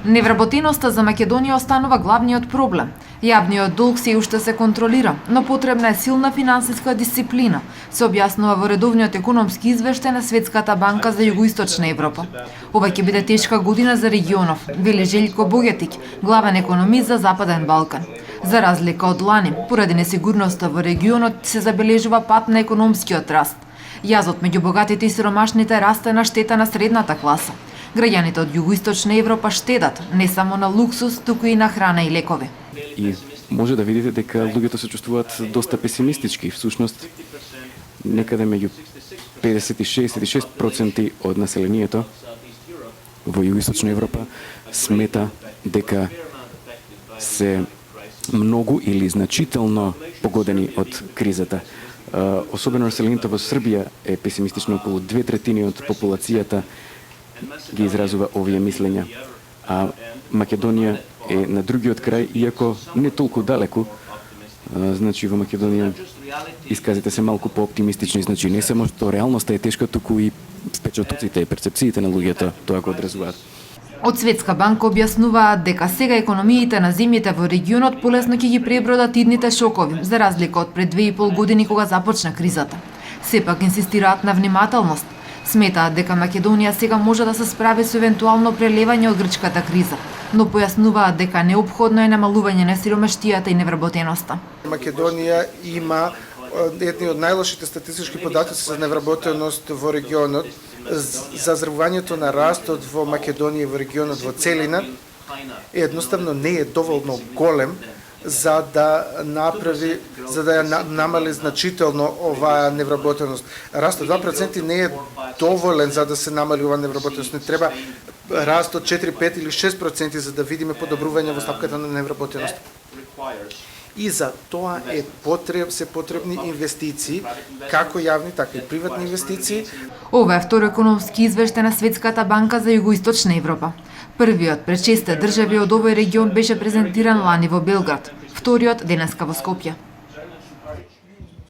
Невработеноста за Македонија останува главниот проблем. Јавниот долг се уште се контролира, но потребна е силна финансиска дисциплина, се објаснува во редовниот економски извештај на Светската банка за Југоисточна Европа. Ова ќе биде тешка година за регионов, вели Желјко Богетик, главен економист за Западен Балкан. За разлика од лани, поради несигурноста во регионот се забележува пат на економскиот раст. Јазот меѓу богатите и сиромашните расте на штета на средната класа. Граѓаните од Југоисточна Европа штедат не само на луксус, туку и на храна и лекови. И може да видите дека луѓето се чувствуваат доста песимистички. Всушност, некаде меѓу 50 и 66% од населението во Југоисточна Европа смета дека се многу или значително погодени од кризата. Особено населението во Србија е песимистично, околу 2/3 од популацијата ги изразува овие мислења. А Македонија е на другиот крај, иако не толку далеку. Значи во Македонија исказите се малку пооптимистични, значи не само што реалноста е тешка, туку и впечатоците и перцепциите на луѓето тоа го одразуваат. Од Светска банка објаснуваат дека сега економиите на земјите во регионот полесно ќе ги пребродат идните шокови, за разлика од пред 2,5 години кога започна кризата. Сепак инсистираат на внимателност. Сметаат дека Македонија сега може да се справи со евентуално прелевање од грчката криза, но појаснуваат дека неопходно е намалување на сиромаштијата и невработеноста. Македонија има едни од најлошите статистички податоци за невработеност во регионот. Зазрвувањето на растот во Македонија и во регионот во целина едноставно не е доволно голем за да ја намали значително оваа невработеност. Растот 2% не е доволен за да се намали оваа невработеност. Не треба растот 4, 5 или 6% за да видиме подобрување во стапката на невработеност. И за тоа се потребни инвестиции, како јавни, така и приватни инвестиции. Ова е втор економски извештај на Светската банка за Југоисточна Европа. Првиот пред 6 држави од овој регион беше презентиран лани во Белград, вториот денеска во Скопје.